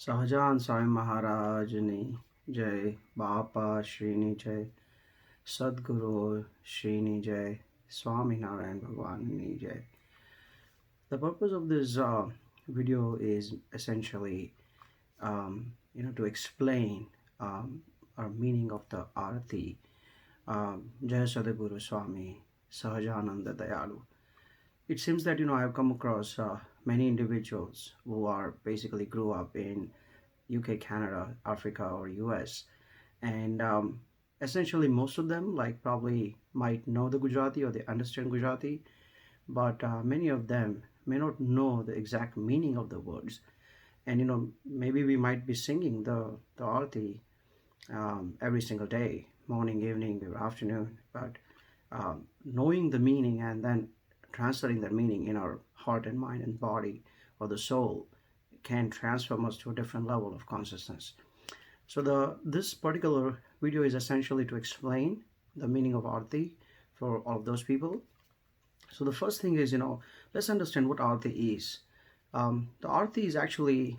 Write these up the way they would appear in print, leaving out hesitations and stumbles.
સહજાન સ્વામી મહારાજની જય, બાપા શ્રીની જય, સદગુરુ શ્રીની જય, સ્વામિનારાયણ ભગવાનની જય. The purpose of this video is essentially to explain our meaning of the arati. Jaya Sadguru Swami Sahajananda Dayalu. It seems that I have come across many individuals who are basically grew up in UK, Canada, Africa, or US, and essentially most of them like probably might know the Gujarati or they understand Gujarati, but many of them may not know the exact meaning of the words. And maybe we might be singing the arati every single day, morning, evening, or afternoon, but knowing the meaning and then transferring that meaning in our heart and mind and body or the soul can transform us to a different level of consciousness. So this particular video is essentially to explain the meaning of arati for all of those people. So the first thing is, let's understand what arati is. The arati is actually,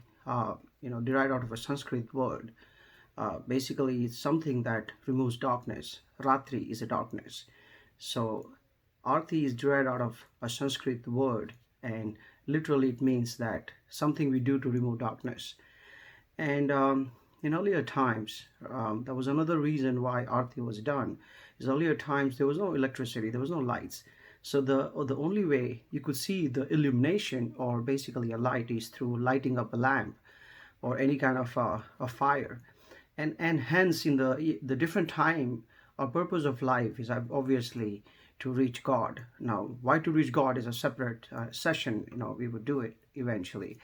derived out of a Sanskrit word. Basically, it's something that removes darkness. Ratri is a darkness. So arti is derived out of a Sanskrit word, and literally it means that something we do to remove darkness. And in earlier times, there was another reason why arti was done. Is earlier times there was no electricity, there was no lights. So the only way you could see the illumination or basically a light is through lighting up a lamp or any kind of a fire. And hence in the different time, our purpose of life is obviously to reach God. Now, why to reach God is a separate session. We would do it eventually,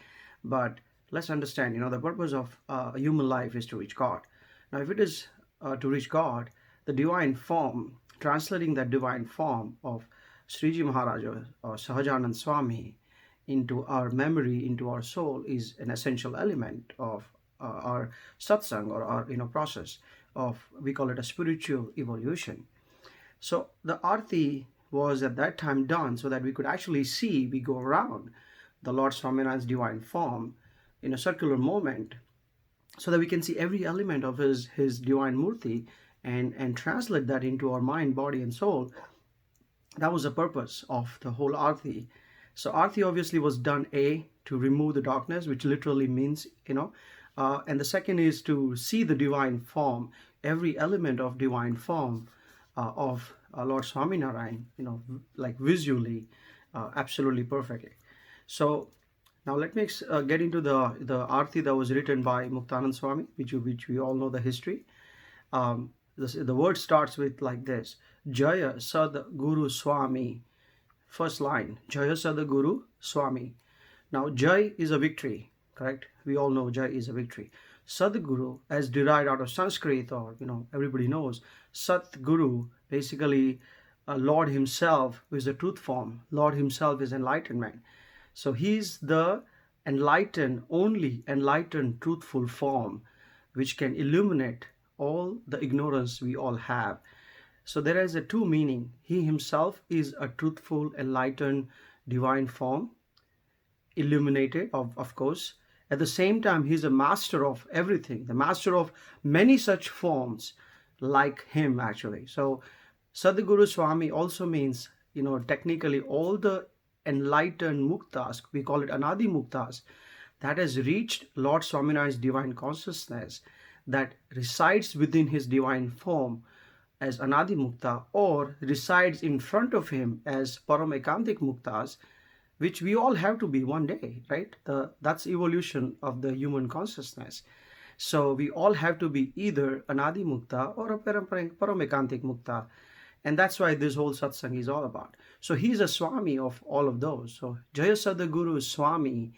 but let's understand. The purpose of a human life is to reach God. Now, if it is to reach God, the divine form, translating that divine form of Sriji Maharaj or Sahajanand Swami into our memory, into our soul, is an essential element of our satsang or our process of, we call it a spiritual evolution. So the arti was at that time done so that we could actually see, we go around the Lord Swaminarayan's divine form in a circular moment so that we can see every element of his divine murti and translate that into our mind, body, and soul. That was the purpose of the whole arti. So arti obviously was done to remove the darkness, which literally means, and the second is to see the divine form, every element of divine form of Lord Swaminarayan, like visually, absolutely perfectly. So now let me get into the arti that was written by Muktanand Swami, which we all know the history. The word starts with like this: Jaya Sadguru Swami. First line, Jaya Sadguru Swami. Now, Jai is a victory, correct? We all know Jai is a victory. Sadguru, as derived out of Sanskrit, or everybody knows, Satguru, basically Lord himself, who is the truth form. Lord himself is enlightenment. So he's the only enlightened, truthful form, which can illuminate all the ignorance we all have. So there is a two meaning. He himself is a truthful, enlightened, divine form, illuminated, of course. At the same time, he's a master of everything, the master of many such forms like him, actually. So Sadguru Swami also means, technically all the enlightened muktas, we call it Anadi Muktas, that has reached Lord Swaminarayan's divine consciousness, that resides within his divine form as Anadi Mukta, or resides in front of him as Paramekantik Muktas, which we all have to be one day, right? That's evolution of the human consciousness. So we all have to be either Anadi Mukta or a Paramekantik Mukta. And that's why this whole satsang is all about. So he's a Swami of all of those. So Jaya Sadguru Swami,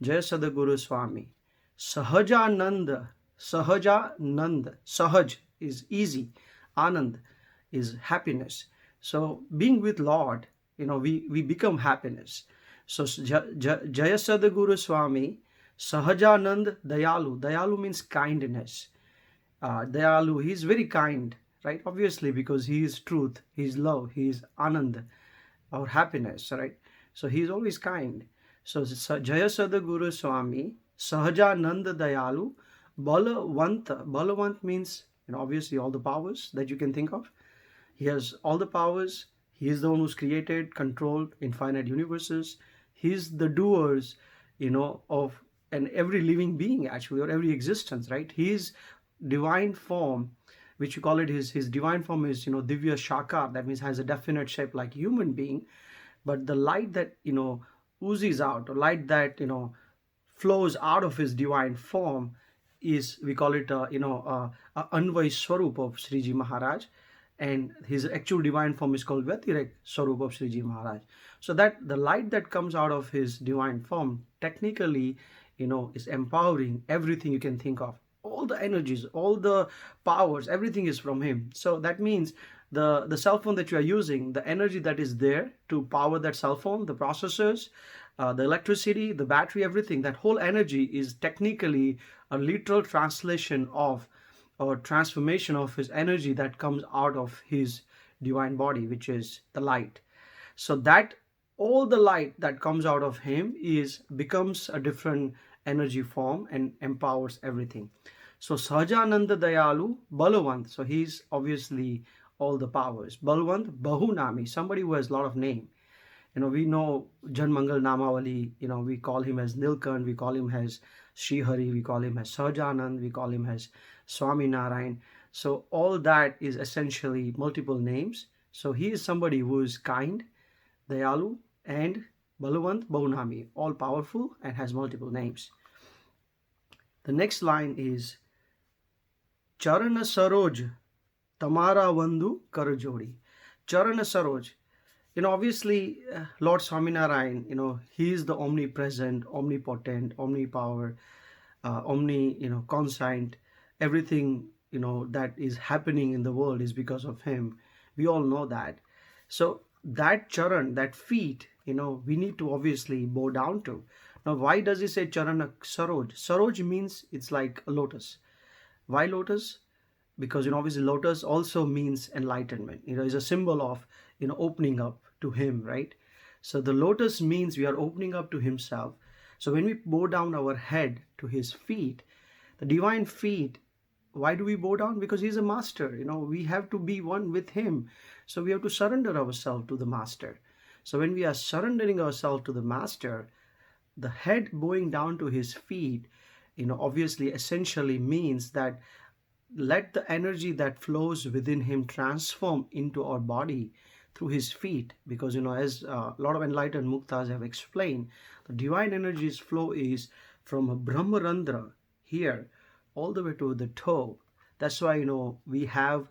Jaya Sadguru Swami. Sahajananda, Sahajanand. Sahaj is easy. Anand is happiness. So being with Lord, we become happiness. So Jaya Sadguru Swami, Sahajanand Dayalu. Dayalu means kindness. Dayalu, he's very kind, right? Obviously, because he is truth, he is love, he is Anand, our happiness, right? So he is always kind. So Jaya Sadguru Swami, Sahajanand Dayalu, Balawant. Balawant means, obviously all the powers that you can think of. He has all the powers. He is the one who's created, controlled infinite universes. He's the doers, of and every living being actually, or every existence, right? His divine form, which you call it, his divine form is, Divya Shakar. That means has a definite shape like human being, but the light that oozes out, or light that flows out of his divine form, is, we call it, a Anvay Swarup of Sriji Maharaj, and his actual divine form is called Vyatirek Swarup of Sriji Maharaj. So that the light that comes out of his divine form technically, is empowering everything you can think of. All the energies, all the powers, everything is from him. So that means the cell phone that you are using, the energy that is there to power that cell phone, the processors, the electricity, the battery, everything, that whole energy is technically a literal translation of, or transformation of, his energy that comes out of his divine body, which is the light. So that all the light that comes out of him is becomes a different energy form and empowers everything. So Sahajananda Dayalu Balwant, so he's obviously all the powers. Balwant Bahunami, somebody who has a lot of name. We know Janmangal Namawali, we call him as Nilkant, we call him as Srihari, we call him as Sahajanand, we call him as Swami Narayan. So all that is essentially multiple names. So he is somebody who is kind, Dayalu, and Balwant Bahunami, all powerful and has multiple names. The next line is Charana Saroj Tamara Vandu Karajodi. Charana Saroj. Obviously, Lord Swaminarayan, he is the omnipresent, omnipotent, omnipower, conscient. Everything, that is happening in the world is because of him. We all know that. So that charan, that feet, we need to obviously bow down to. Now, why does he say charana saroj? Saroj means it's like a lotus. Why lotus? Because obviously lotus also means enlightenment. Is a symbol of opening up to him, right? So the lotus means we are opening up to himself. So when we bow down our head to his feet, the divine feet, why do we bow down? Because he's a master. We have to be one with him. So we have to surrender ourselves to the master. So when we are surrendering ourselves to the master, the head bowing down to his feet, obviously essentially means that let the energy that flows within him transform into our body through his feet. Because as a lot of enlightened muktas have explained, the divine energy's flow is from a brahmarandra here all the way to the toe. That's why we have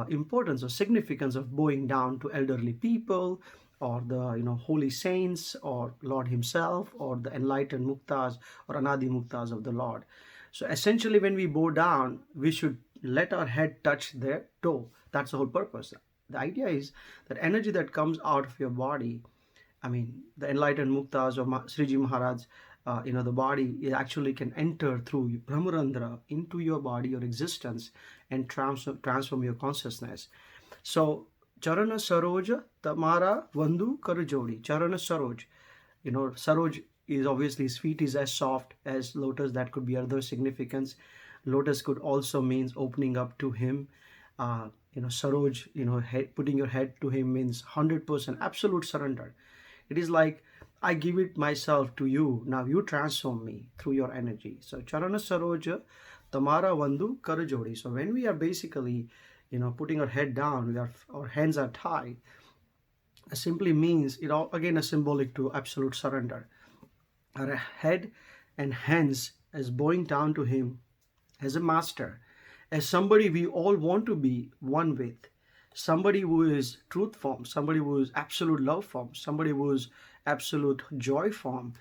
importance or significance of bowing down to elderly people, or the holy saints, or Lord himself, or the enlightened muktas or anadi muktas of the Lord. So essentially, when we bow down, we should let our head touch their toe. That's the whole purpose. The idea is that energy that comes out of your body, the enlightened muktas or Sriji Maharaj, the body, it actually can enter through Brahmarandra into your body, your existence, and transform your consciousness. So, Charana Saroja Tamara Vandu Karajodi. Charana Saroj. Saroj is obviously, his feet is as soft as lotus. That could be other significance. Lotus could also means opening up to him. Saroj, putting your head to him means 100% absolute surrender. It is like, I give it myself to you. Now you transform me through your energy. So Charana Saroja Tamara Vandu Karajodi. So when we are basically, putting our head down, our hands are tied, it simply means, it all again is symbolic to absolute surrender. Our head and hands as bowing down to him as a master, as somebody we all want to be one with, somebody who is truth form, somebody who is absolute love form, somebody who is absolute joy form,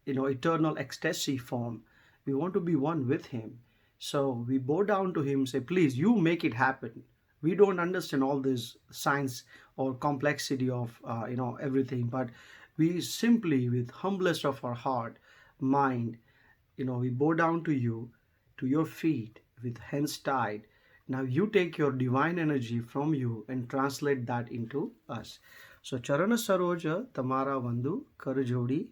eternal ecstasy form. We want to be one with him. So we bow down to him, say, please, you make it happen. We don't understand all this science or complexity of, everything, but we simply, with humblest of our heart, mind, we bow down to you, to your feet, with hands tied. Now you take your divine energy from you and translate that into us. So Charana Saroja Tamara Vandu Karajodi.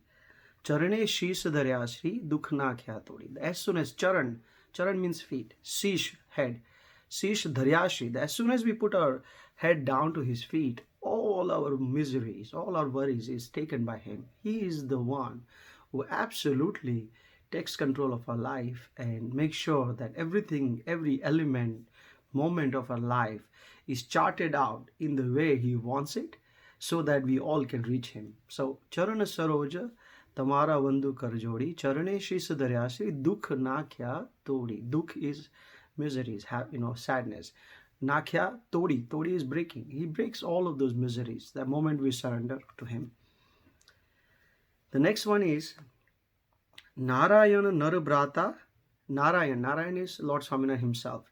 Charane sheesh dharya shri dukh na khya todi. As soon as charan means feet, sheesh, head, sheesh dharya shri, as soon as we put our head down to his feet, all our miseries, all our worries is taken by him. He is the one who absolutely takes control of our life and makes sure that everything, every element, moment of our life is charted out in the way he wants it so that we all can reach him. So, Charana Saroja, Tamara Vandu Karjodi, Charane Shis Daryasi, Dukh Nakhya Todi. Dukh is miseries, sadness. Nakhya Todi. Todi is breaking. He breaks all of those miseries the moment we surrender to him. The next one is Narayana Narabrata. Narayan is Lord Swaminarayan himself.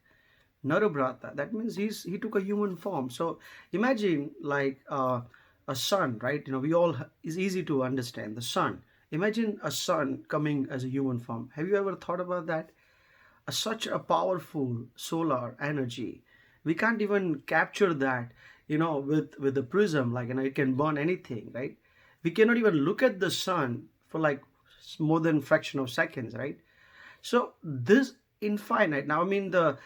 Narabrata, that means he took a human form. So imagine like a sun, right? We all, is easy to understand, the sun. Imagine a sun coming as a human form. Have you ever thought about that? Such a powerful solar energy. We can't even capture that, with the prism, like, it can burn anything, right? We cannot even look at the sun for like more than fraction of seconds, right? So this infinite. Now, I mean, the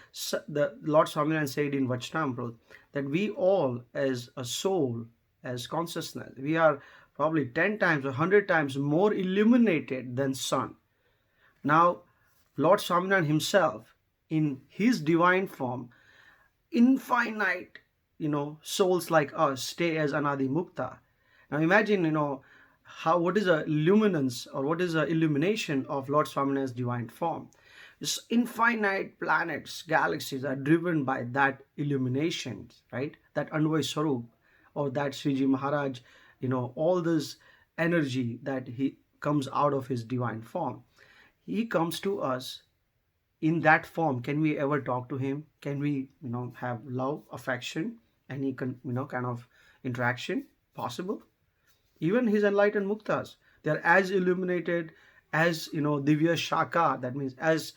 Lord Swaminarayan said in Vachnamrut that we all, as a soul, as consciousness, we are probably 10 times or 100 times more illuminated than sun. Now, Lord Swaminarayan himself, in his divine form, infinite, souls like us stay as Anadi Mukta. Now imagine, what is a luminance or what is a illumination of Lord Swaminarayan's divine form. This infinite planets, galaxies are driven by that illumination, right? That Anvay Swarup or that Sriji Maharaj, all this energy that he comes out of his divine form. He comes to us in that form. Can we ever talk to him? Can we, have love, affection, any, kind of interaction possible? Even his enlightened muktas, they are as illuminated as, Divya Shaka, that means as,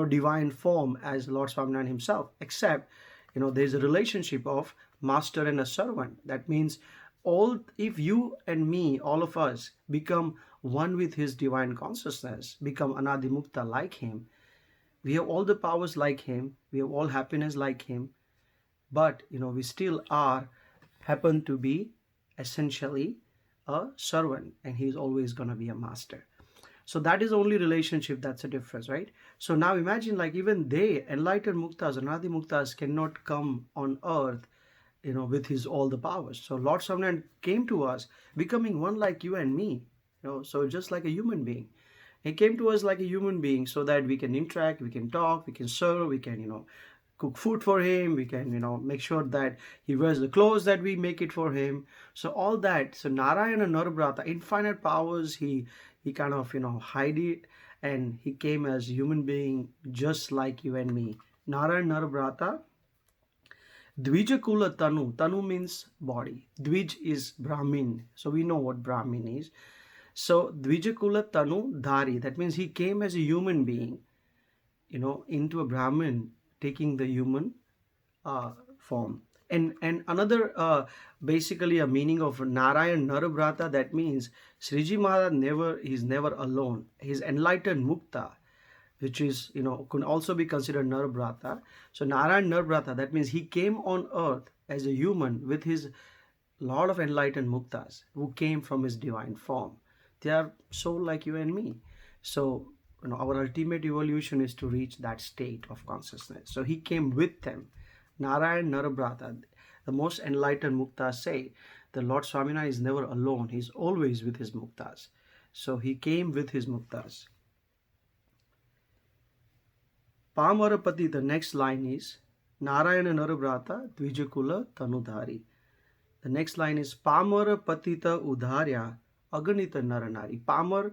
divine form as Lord Swaminarayan himself, except, there's a relationship of master and a servant. That means if you and me, all of us, become one with his divine consciousness, become Anadi Mukta like him, we have all the powers like him, we have all happiness like him, but we still happen to be essentially a servant, and he's always going to be a master. So that is only relationship, that's a difference, right? So now imagine, like, even they, enlightened muktas, Anadi Muktas, cannot come on earth with his all the powers. So Lord Swaminarayan came to us becoming one like you and me, so just like a human being. He came to us like a human being so that we can interact, we can talk, we can serve, we can, cook food for him, we can, make sure that he wears the clothes that we make it for him. So all that. So Narayana Narabrata, infinite powers, he kind of, hide it, and he came as a human being just like you and me. Narayana Narabrata, Dvijakula Tanu. Tanu means body. Dvij is Brahmin. So we know what Brahmin is. So Dvijakula Tanu Dhari, that means he came as a human being, into a Brahmin, taking the human form. And another basically a meaning of Narayan Narabrata, that means Sriji Maharaj is never alone. He's enlightened Mukta, which is, can also be considered Narabrata. So Narayan Narabrata, that means he came on earth as a human with his lot of enlightened Muktas who came from his divine form. They are soul like you and me. So, our ultimate evolution is to reach that state of consciousness. So he came with them. Narayan Narabrata, the most enlightened Muktas say, the Lord Swaminarayan is never alone. He's always with his Muktas. So he came with his Muktas. Pamarapati, the next line is Narayana Narabrata Dvijakula Tanudhari. The next line is Pamara Patita Udharya Aganita Naranari. Pamar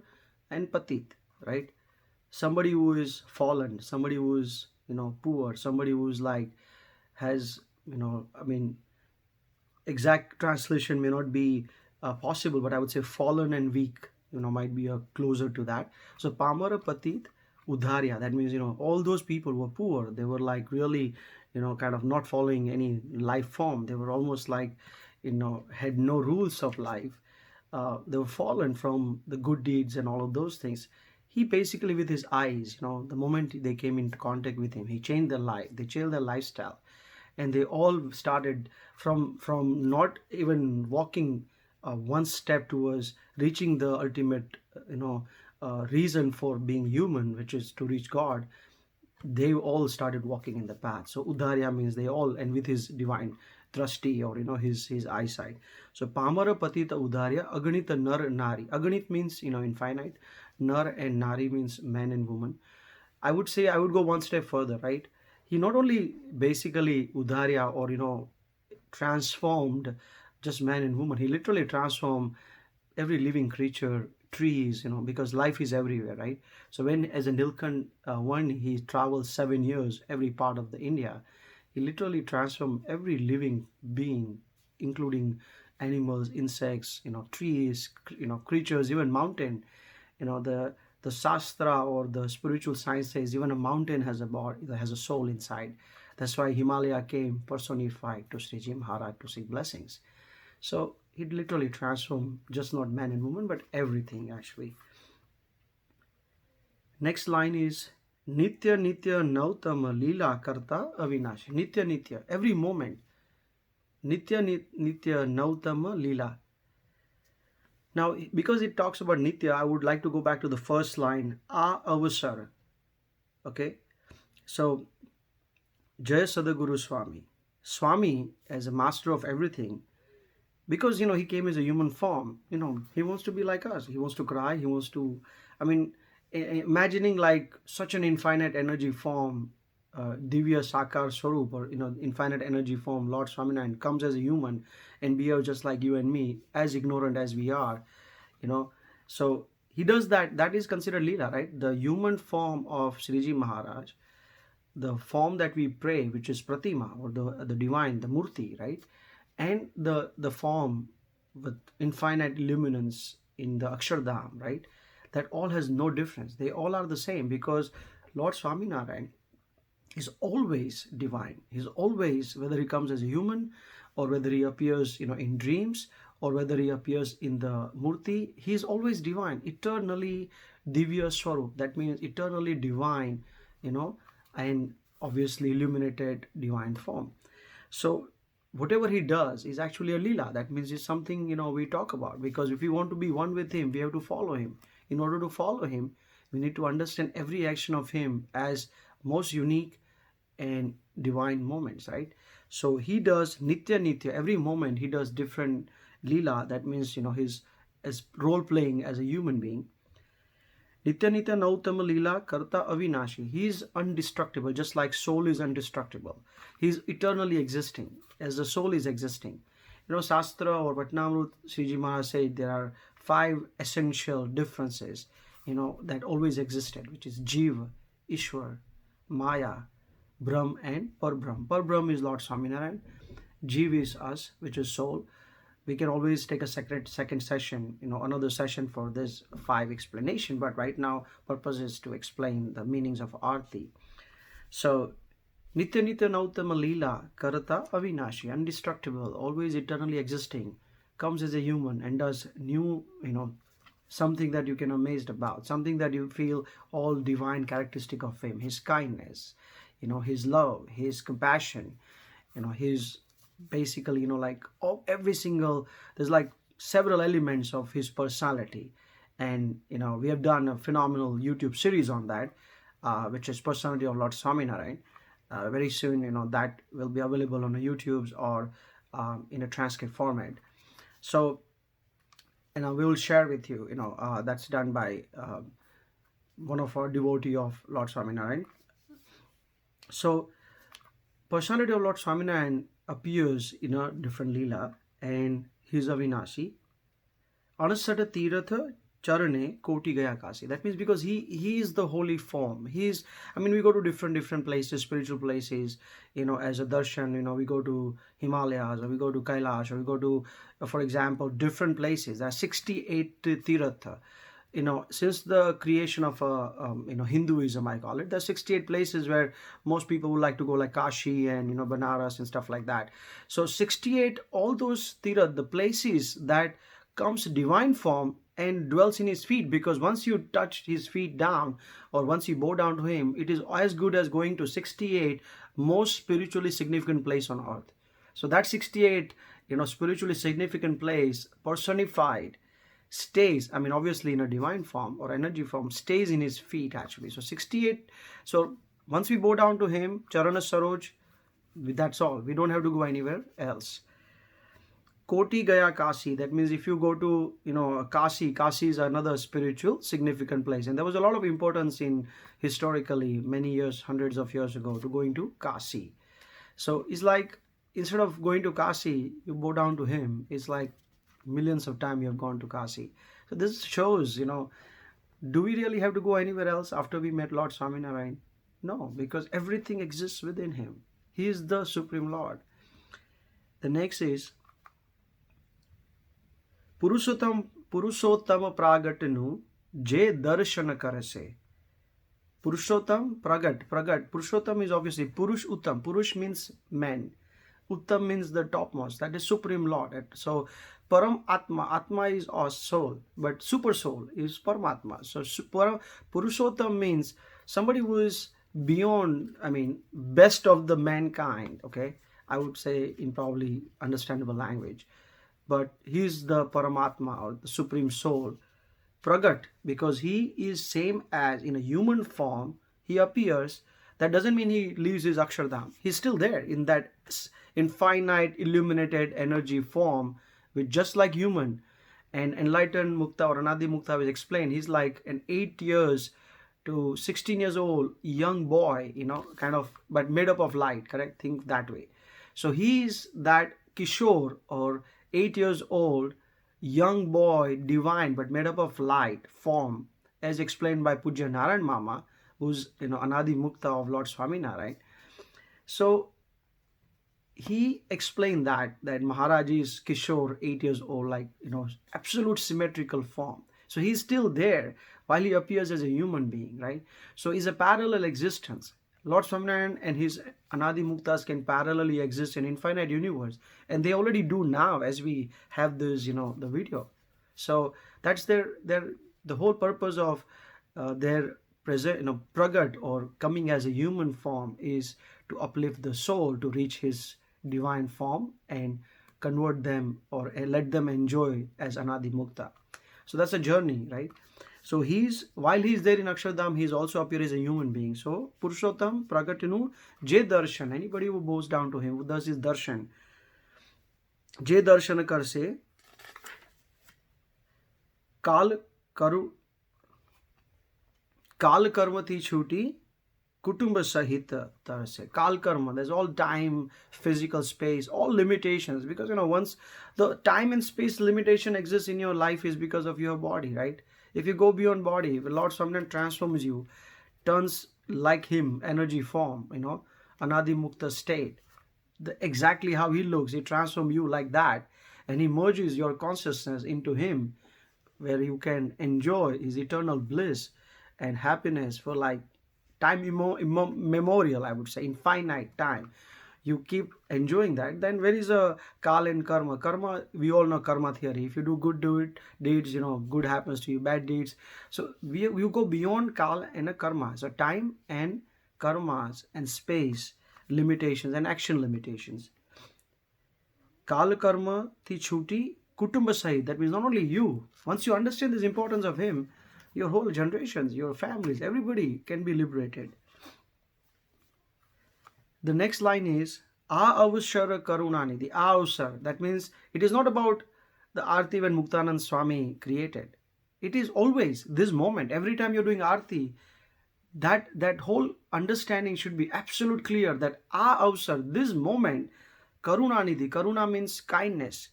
and Patit, right? Somebody who is fallen, somebody who is, poor, somebody who is like, has, exact translation may not be possible, but I would say fallen and weak, might be closer to that. So Pamara Patit Udharya, that means, all those people were poor. They were like really, kind of not following any life form. They were almost like, had no rules of life. they were fallen from the good deeds and all of those things. He basically, with his eyes, the moment they came into contact with him, he changed their life. They changed their lifestyle, and they all started from not even walking one step towards reaching the ultimate, reason for being human, which is to reach God. They all started walking in the path. So Udarya means they all, and with his divine drashti, or his eyesight. So Pamara Patita Udarya Aganita Nar Nari. Aganit means infinite. Nar and Nari means man and woman. I would say I would go one step further, right? He not only basically Udarya, or transformed just man and woman. He literally transformed every living creature, trees, because life is everywhere, right? So when, as a Nilkant one, he travels 7 years every part of the India, he literally transformed every living being, including animals, insects, trees, creatures, even mountain. The Shastra or the spiritual science says even a mountain has a body, has a soul inside. That's why Himalaya came personified to Sriji Maharaj to seek blessings. So it literally transformed just not man and woman, but everything actually. Next line is Nitya Nitya Nautama Leela Karta Avinashi. Nitya Nitya, every moment. Nitya Nitya Nautama Leela. Now, because it talks about Nitya, I would like to go back to the first line, A Avasar. Okay, so Jaya Sadaguru Swami. Swami, as a master of everything, because he came as a human form, he wants to be like us. He wants to cry. He wants to, I mean, imagining like such an infinite energy form, Divya Sakar Swarup, or infinite energy form, Lord Swaminarayan comes as a human and behave just like you and me, as ignorant as we are, so he does that. That is considered Leela, right? The human form of Sriji Maharaj, the form that we pray, which is Pratima, or the divine, the Murti, right? And the form with infinite luminance in the Akshardham, right? That all has no difference. They all are the same, because Lord Swaminarayan is always divine. He's always, whether he comes as a human, or whether he appears in dreams, or whether he appears in the Murti, he is always divine, eternally Divya Swarup. That means eternally divine, and obviously illuminated divine form. So whatever he does is actually a Leela. That means it's something we talk about, because if we want to be one with him, we have to follow him. In order to follow him, we need to understand every action of him as most unique and divine moments, right? So he does Nitya Nitya. Every moment he does different Leela. That means he's as role playing as a human being. Nitya Nitya Nautama Leela Karta Avinashi. He is undestructible, just like soul is indestructible. He is eternally existing, as the soul is existing. Shastra or Vatnamrut, Sriji Maharaj said there are 5 essential differences, that always existed, which is Jiva, Ishwar, Maya, Brahm, and Parbrahm. Parbrahm is Lord Swaminarayan. Jiva is us, which is soul. We can always take a second session, another session for this 5 explanation. But right now, purpose is to explain the meanings of Arti. So, Nitya Nitya Nautama Leela Karata Avinashi, indestructible, always eternally existing, comes as a human and does new, something that you can amazed about, something that you feel all divine characteristic of him, his kindness, his love, his compassion, his basically, like every single, there's like several elements of his personality. And, we have done a phenomenal YouTube series on that, which is Personality of Lord Swaminarayan. Very soon, that will be available on the YouTube's or in a transcript format. So, we will share with you, that's done by one of our devotee of Lord Swaminarayan. So, Personality of Lord Swaminarayan appears in a different Leela, and he is Avinashi. Anasata Tiratha Charane Koti Gaya Kasi. That means because he is the holy form. We go to different places, spiritual places, as a darshan, we go to Himalayas, or we go to Kailash, or we go to, for example, different places. There are 68 Tiratha. Since the creation of Hinduism, I call it, there are 68 places where most people would like to go, like Kashi and Banaras and stuff like that. So 68, all those Tirath, the places that comes divine form and dwells in his feet, because once you touch his feet down, or once you bow down to him, it is as good as going to 68 most spiritually significant place on earth. So that 68, spiritually significant place personified stays, I mean, obviously in a divine form or energy form, stays in his feet actually. So 68, so once we bow down to him, Charana Saroj, that's all. We don't have to go anywhere else. Koti Gaya Kasi, that means if you go to, Kasi is another spiritual significant place. And there was a lot of importance in historically many years, hundreds of years ago, to going to Kasi. So it's like, instead of going to Kasi, you bow down to him. It's like millions of times you have gone to Kasi. So this shows, do we really have to go anywhere else after we met Lord Swaminarayan? No, because everything exists within him. He is the Supreme Lord. The next is Purushottam પ્રાગટનું જે દર્શન કરશે. Purushottam Pragat. Purushottam is obviously Purush Uttam. Purush means man. Uttam means the topmost. That is Supreme Lord. So Param Atma. Atma is our soul. But Super Soul is Paramatma. So Purushottam means somebody who is beyond, best of the mankind. Okay. I would say in probably understandable language. But he is the Paramatma or the Supreme Soul. Pragat, because he is same as in a human form, he appears. That doesn't mean he leaves his Akshardham. He's still there in that infinite illuminated energy form, with just like human. And enlightened Mukta or Anadi Mukta was explained. He's like an 8 years to 16 years old young boy, kind of, but made up of light, correct? Think that way. So he's that Kishore or 8 years old young boy, divine but made up of light form, as explained by Pujya Narayan Mama, who's Anadi Mukta of Lord Swaminarayan. So he explained that Maharaj is Kishore, 8 years old, like absolute symmetrical form. So he's still there while he appears as a human being, right? So it's a parallel existence. Lord Swaminarayan and his Anadi Muktas can parallelly exist in infinite universe, and they already do now as we have this, the video. So that's the whole purpose of their present, Pragat or coming as a human form is to uplift the soul to reach his divine form and convert them or let them enjoy as Anadi Mukta. So that's a journey, right? So while he's there in Akshardham, he's also appear as a human being. So Purushottam Pragatinu Je Darshan, anybody who bows down to him, who does his darshan, Je Darshan karse, Kal Karma thi chuti, Kutumba Sahita Tarse. Kal Karma, there's all time, physical space, all limitations. Because once the time and space limitation exists in your life is because of your body, right? If you go beyond body, Lord Swaminarayan transforms you, turns like him, energy form, Anadi Mukta state. Exactly how he looks, he transforms you like that, and he merges your consciousness into him, where you can enjoy his eternal bliss and happiness for like time memorial, I would say, infinite time. You keep enjoying that. Then where is a Kal and Karma? Karma, we all know karma theory. If you do good deeds, good happens to you, bad deeds. So you go beyond Kal and a Karma. So time and karmas and space limitations and action limitations. Kal Karma thi chuti kutumba sahit. That means not only you. Once you understand this importance of him, your whole generations, your families, everybody can be liberated. The next line is A Avsara Karunanidhi. A Avsar. That means it is not about the Aarti when Muktanand Swami created. It is always this moment. Every time you're doing Aarti, that whole understanding should be absolute clear that A Avsar, this moment, Karunanidhi. Karuna means kindness.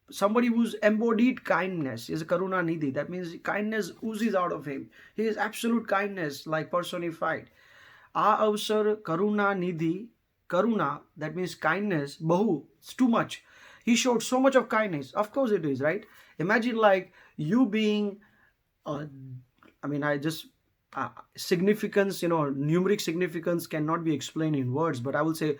Somebody who's embodied kindness is a Karuna Nidhi. That means kindness oozes out of him. He is absolute kindness, like personified. A Avsar Karuna Nidhi. Karuna, that means kindness. Bahu, it's too much. He showed so much of kindness. Of course it is, right? Imagine like you being, significance, numeric significance cannot be explained in words, but I will say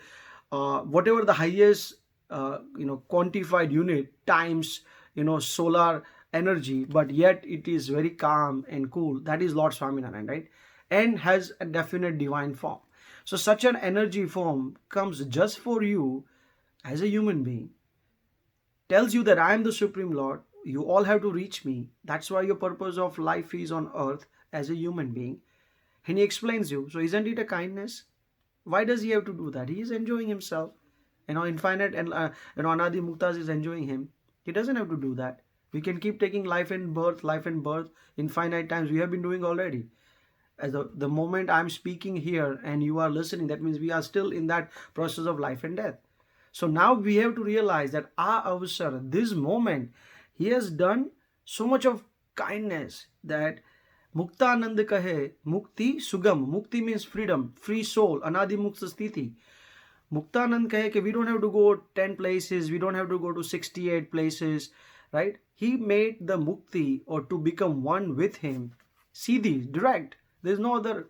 whatever the highest, quantified unit times solar energy, but yet it is very calm and cool. That is Lord Swaminarayan, right? And has a definite divine form. So such an energy form comes just for you as a human being, tells you that I am the Supreme Lord. You all have to reach me. That's why your purpose of life is on earth as a human being. And he explains you. So isn't it a kindness? Why does he have to do that? He is enjoying himself. Infinite and Anadi Muktas is enjoying him. He doesn't have to do that. We can keep taking life and birth infinite times. We have been doing already. As the moment I'm speaking here and you are listening, that means we are still in that process of life and death. So now we have to realize that avasar, this moment, he has done so much of kindness that Muktanand kahe, Mukti Sugam. Mukti means freedom, free soul, Anadi Mukta Sthiti. Muktanand kahe we don't have to go 10 places, we don't have to go to 68 places, right? He made the Mukti, or to become one with him, Siddhi, direct. There's no other,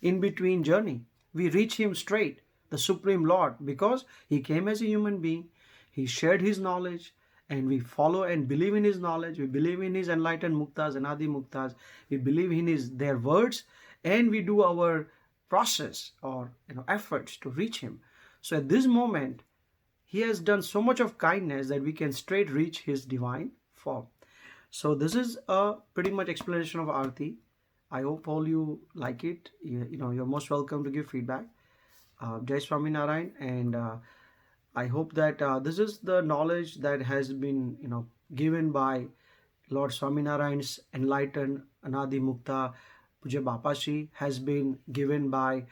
in between journey. We reach him straight, the Supreme Lord, because he came as a human being, he shared his knowledge, and we follow and believe in his knowledge. We believe in his enlightened muktas, anadi muktas. We believe in their words, and we do our process or efforts to reach him. So at this moment, he has done so much of kindness that we can straight reach his divine form. So this is a pretty much explanation of Aarti. I hope all you like it. You're most welcome to give feedback. Jai Swaminarayan, and I hope that this is the knowledge that has been given by Lord Swaminarayan's enlightened Anadi Mukta Puja Bapashi, has been given by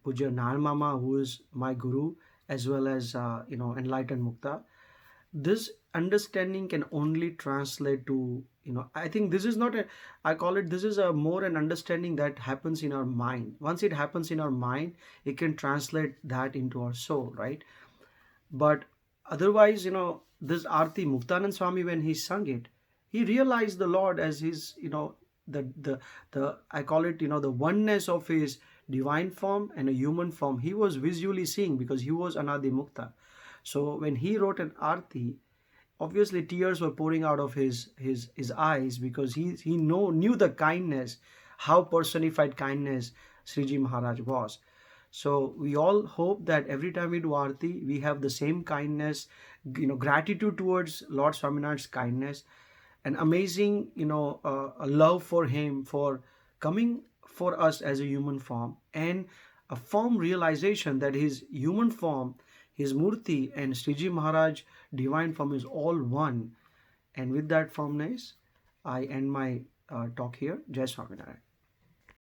Puja Narayan Mama, who is my guru, as well as enlightened Mukta. This understanding can only translate to I think this is not a, I call it, this is a more an understanding that happens in our mind. Once it happens in our mind, it can translate that into our soul, right? But otherwise, this Aarti, Muktanand Swami, when he sung it, he realized the Lord as his, the I call it, the oneness of his divine form and a human form. He was visually seeing because he was Anadi Mukta. So when he wrote an Aarti, obviously tears were pouring out of his eyes, because he knew the kindness, how personified kindness Sriji Maharaj was. So we all hope that every time we do Aarti, we have the same kindness, gratitude towards Lord Swaminarayan's kindness, an amazing, a love for him, for coming for us as a human form, and a firm realization that his human form, his Murti, and Sriji Maharaj divine form is all one. And with that firmness, I end my talk here. Jai Swaminarayan.